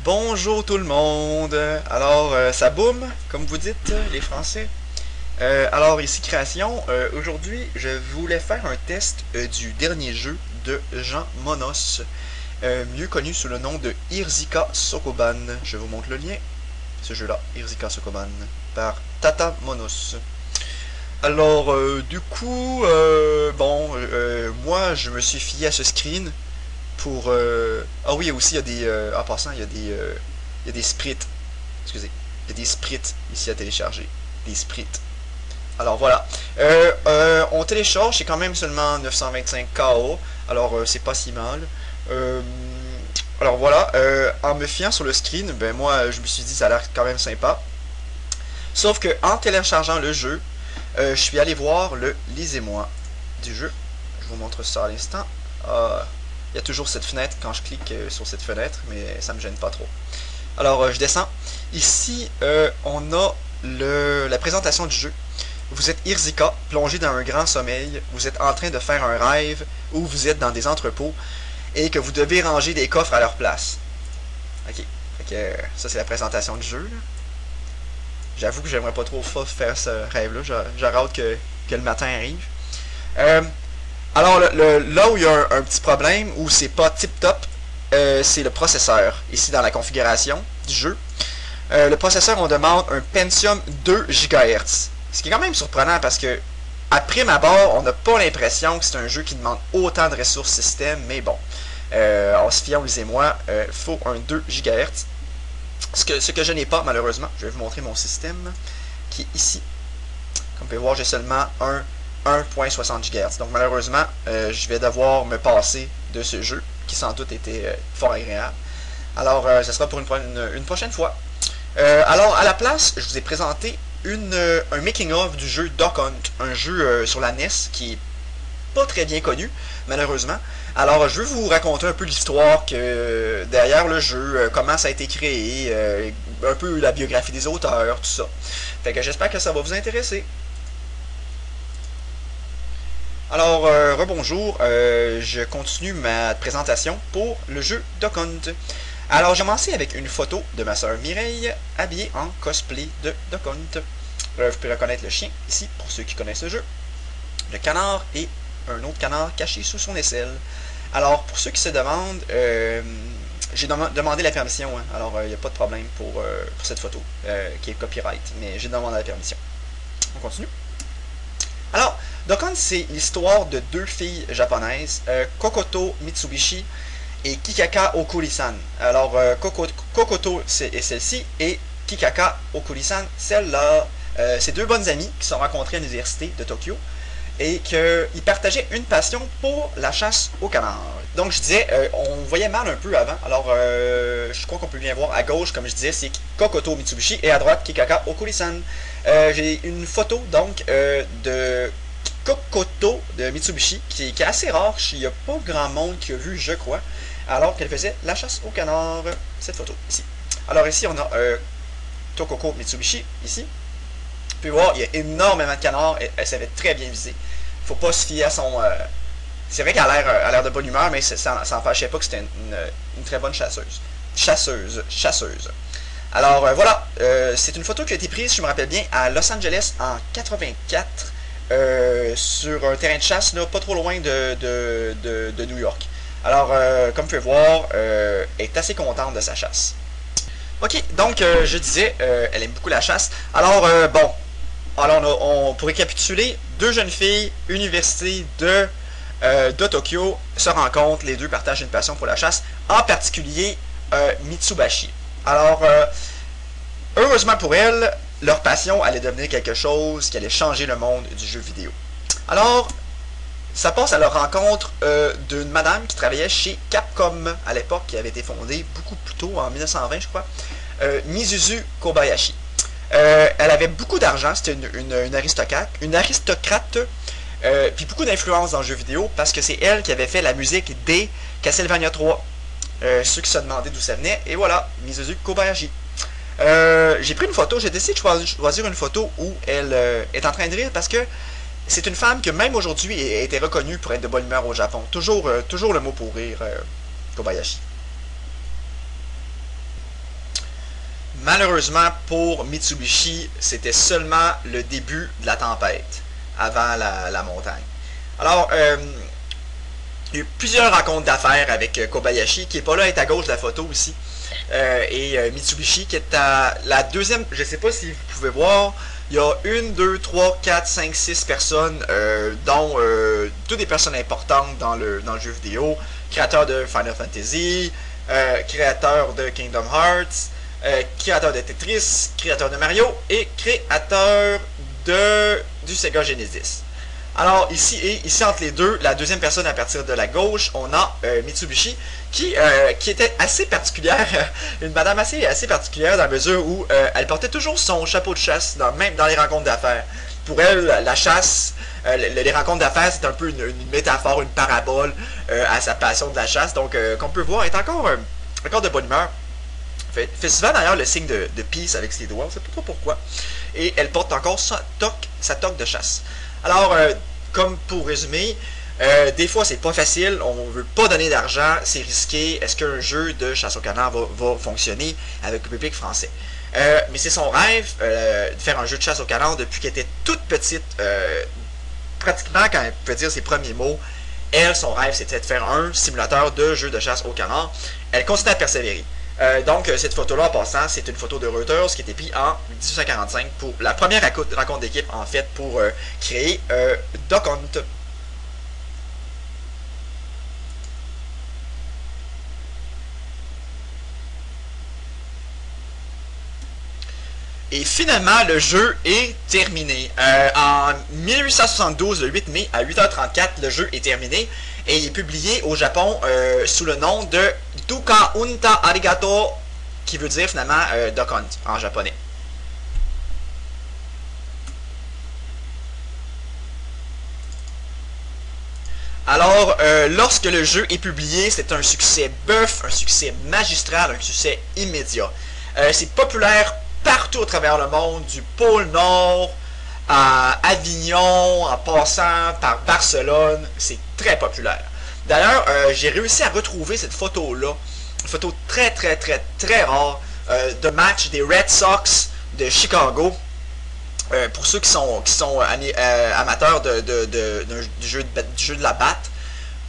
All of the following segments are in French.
Bonjour tout le monde. Alors, ça boum, comme vous dites, les Français. Alors, ici Création. Aujourd'hui, je voulais faire un test du dernier jeu de Jean Monos, mieux connu sous le nom de Hirzika Sokoban. Je vous montre le lien. Ce jeu-là, Hirzika Sokoban, par Tata Monos. Alors, du coup, moi, je me suis fié à ce screen pour... Ah oui, aussi, il y a des... en passant, il y a des sprites. Excusez. Il y a des sprites ici à télécharger. Des sprites. Alors, voilà. On télécharge, c'est quand même seulement 925 KO. Alors, c'est pas si mal. Alors, voilà. En me fiant sur le screen, ben moi, je me suis dit, ça a l'air quand même sympa. Sauf que, en téléchargeant le jeu, je suis allé voir le lisez-moi du jeu. Je vous montre ça à l'instant. Il y a toujours cette fenêtre quand je clique sur cette fenêtre, mais ça me gêne pas trop. Alors, je descends. Ici, on a la présentation du jeu. Vous êtes Hirzika, plongé dans un grand sommeil. Vous êtes en train de faire un rêve où vous êtes dans des entrepôts et que vous devez ranger des coffres à leur place. Ok. Fait que, ça, c'est la présentation du jeu. J'avoue que j'aimerais pas trop faire ce rêve-là. J'ai hâte que le matin arrive. Alors, là où il y a un petit problème, où c'est pas tip-top, c'est le processeur. Ici, dans la configuration du jeu. Le processeur, on demande un Pentium 2 GHz. Ce qui est quand même surprenant parce que, à prime abord, on n'a pas l'impression que c'est un jeu qui demande autant de ressources système, mais bon. En se fiant, lisez-moi, faut un 2 GHz. Ce que je n'ai pas, malheureusement. Je vais vous montrer mon système, qui est ici. Comme vous pouvez voir, j'ai seulement un 1.60 GHz. Donc malheureusement, je vais devoir me passer de ce jeu, qui sans doute était fort agréable. Alors, ce sera pour une prochaine fois. Alors, à la place, je vous ai présenté un making-of du jeu Duck Hunt, un jeu sur la NES qui est pas très bien connu, malheureusement. Alors, je vais vous raconter un peu l'histoire que derrière le jeu, comment ça a été créé, un peu la biographie des auteurs, tout ça. Fait que j'espère que ça va vous intéresser. Alors, rebonjour, je continue ma présentation pour le jeu Duck Hunt. Alors, j'ai commencé avec une photo de ma soeur Mireille, habillée en cosplay de Duck Hunt. Vous pouvez reconnaître le chien, ici, pour ceux qui connaissent le jeu. Le canard et un autre canard caché sous son aisselle. Alors, pour ceux qui se demandent, j'ai demandé la permission, hein. Alors il n'y a pas de problème pour cette photo, qui est copyright, mais j'ai demandé la permission. On continue. Alors, Duck Hunt, c'est l'histoire de deux filles japonaises, Kokoto Mitsubishi et Kikaka Okuri-san. Alors, Kokoto est celle-ci, et Kikaka Okuri-san, celle-là. C'est deux bonnes amies qui se sont rencontrées à l'université de Tokyo et qu'ils partageaient une passion pour la chasse au canard. Donc je disais, on voyait mal un peu avant, alors je crois qu'on peut bien voir à gauche, comme je disais, c'est Kokoto Mitsubishi, et à droite, Kikaka Okuri-san. J'ai une photo donc de Kokoto de Mitsubishi, qui est assez rare, il n'y a pas grand monde qui a vu, je crois, alors qu'elle faisait la chasse au canard, cette photo, ici. Alors ici, on a Tokoko Mitsubishi, ici. Vous pouvez voir, il y a énormément de canards, elle savait très bien viser. Faut pas se fier à son... c'est vrai qu'elle a l'air de bonne humeur, mais ça n'empêchait pas que c'était une très bonne chasseuse. Chasseuse. Alors voilà, c'est une photo qui a été prise, je me rappelle bien, à Los Angeles en 84, sur un terrain de chasse, là, pas trop loin de New York. Alors, comme vous pouvez voir, elle est assez contente de sa chasse. Ok, donc je disais, elle aime beaucoup la chasse. Alors, bon... Alors, pour récapituler, deux jeunes filles, université de Tokyo, se rencontrent, les deux partagent une passion pour la chasse, en particulier Mitsubishi. Alors, heureusement pour elles, leur passion allait devenir quelque chose qui allait changer le monde du jeu vidéo. Alors, ça passe à leur rencontre d'une madame qui travaillait chez Capcom à l'époque, qui avait été fondée beaucoup plus tôt, en 1920 je crois, Mizuzu Kobayashi. Elle avait beaucoup d'argent, c'était une aristocrate, puis beaucoup d'influence dans le jeu vidéo, parce que c'est elle qui avait fait la musique des Castlevania 3. Ceux qui se demandaient d'où ça venait, et voilà, Mizuzu Kobayashi. J'ai pris une photo, j'ai décidé de choisir une photo où elle est en train de rire, parce que c'est une femme que même aujourd'hui a été reconnue pour être de bonne humeur au Japon. Toujours le mot pour rire, Kobayashi. malheureusement pour Mitsubishi, c'était seulement le début de la tempête, avant la montagne. Alors, il y a eu plusieurs rencontres d'affaires avec Kobayashi, qui n'est pas là, est à gauche de la photo aussi. Et Mitsubishi, qui est à la deuxième, je ne sais pas si vous pouvez voir, il y a 1, 2, 3, 4, 5, 6 personnes, dont toutes des personnes importantes dans le jeu vidéo, créateur de Final Fantasy, créateur de Kingdom Hearts, créateur de Tetris, créateur de Mario et créateur du Sega Genesis. Alors ici entre les deux, la deuxième personne à partir de la gauche, on a Mitsubishi qui était assez particulière, une madame assez particulière dans la mesure où elle portait toujours son chapeau de chasse, même dans les rencontres d'affaires. Pour elle, la chasse, les rencontres d'affaires, c'est un peu une métaphore, une parabole à sa passion de la chasse. Donc, comme on peut voir, elle est encore de bonne humeur. Fait souvent d'ailleurs le signe de peace avec ses doigts, on ne sait pas trop pourquoi. Et elle porte encore sa toque de chasse. Alors, comme pour résumer, des fois c'est pas facile, on veut pas donner d'argent, c'est risqué. Est-ce qu'un jeu de chasse au canard va fonctionner avec le public français? Mais c'est son rêve de faire un jeu de chasse au canard depuis qu'elle était toute petite. Pratiquement quand elle pouvait dire ses premiers mots, son rêve c'était de faire un simulateur de jeu de chasse au canard. Elle continue à persévérer. Donc, cette photo-là, en passant, c'est une photo de Reuters qui a été prise en 1845 pour la première rencontre d'équipe, en fait, pour créer Duck Hunt. Et finalement, le jeu est terminé. En 1872, le 8 mai, à 8h34, le jeu est terminé. Et il est publié au Japon sous le nom de Duka Unta Arigato, qui veut dire finalement Duck Hunt en japonais. Alors, lorsque le jeu est publié, c'est un succès bœuf, un succès magistral, un succès immédiat. C'est populaire partout à travers le monde, du pôle Nord à Avignon, en passant par Barcelone, c'est très populaire. D'ailleurs, j'ai réussi à retrouver cette photo-là, une photo très rare de match des Red Sox de Chicago. Pour ceux qui sont amateurs du jeu de la batte,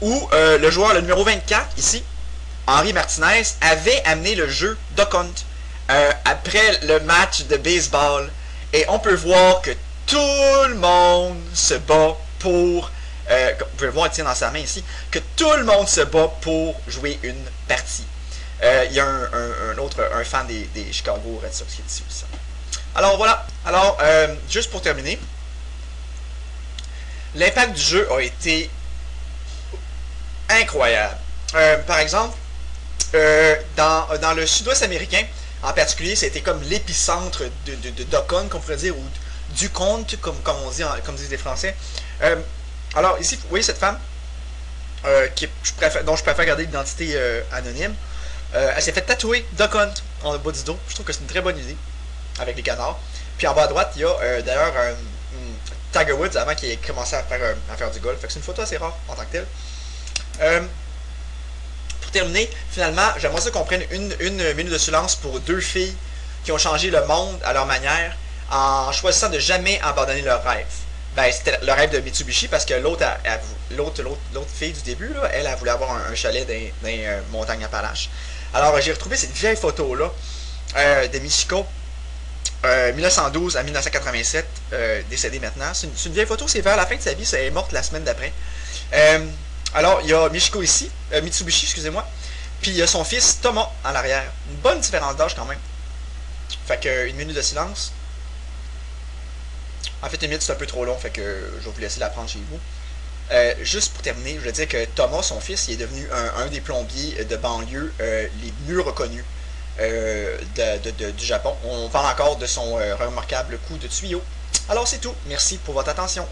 où le joueur, le numéro 24, ici, Henry Martinez, avait amené le jeu Duck Hunt après le match de baseball. Et on peut voir que tout le monde se bat pour... vous pouvez le voir, il tient dans sa main ici, que tout le monde se bat pour jouer une partie. Il y a un fan des Chicago Red Sox qui est ici aussi. Alors voilà, alors juste pour terminer, l'impact du jeu a été incroyable. Par exemple, dans le sud-ouest américain, en particulier, ça a été comme l'épicentre de Duck Hunt, qu'on pourrait dire, ou du conte, comme on disent les Français. Alors ici, vous voyez cette femme, dont je préfère garder l'identité anonyme. Elle s'est fait tatouer Duck Hunt en bas du dos. Je trouve que c'est une très bonne idée, avec les canards. Puis en bas à droite, il y a d'ailleurs Tiger Woods, avant qu'il ait commencé à faire du golf. Fait que c'est une photo assez rare en tant que telle. Pour terminer, finalement, j'aimerais ça qu'on prenne une minute de silence pour deux filles qui ont changé le monde à leur manière en choisissant de jamais abandonner leur rêve. Ben, c'était le rêve de Mitsubishi parce que l'autre fille du début, là, elle voulait avoir un chalet dans les montagnes Appalaches. Alors, j'ai retrouvé cette vieille photo-là de Michiko, 1912 à 1987, décédée maintenant. C'est une vieille photo, c'est vers la fin de sa vie, elle est morte la semaine d'après. Alors, il y a Michiko ici, Mitsubishi, excusez-moi, puis il y a son fils Thomas en arrière. Une bonne différence d'âge quand même. Fait que, une minute de silence. En fait, une minute c'est un peu trop long, fait que je vais vous laisser la prendre chez vous. Juste pour terminer, je veux dire que Thomas, son fils, il est devenu un des plombiers de banlieue les mieux reconnus du Japon. On parle encore de son remarquable coup de tuyau. Alors c'est tout. Merci pour votre attention.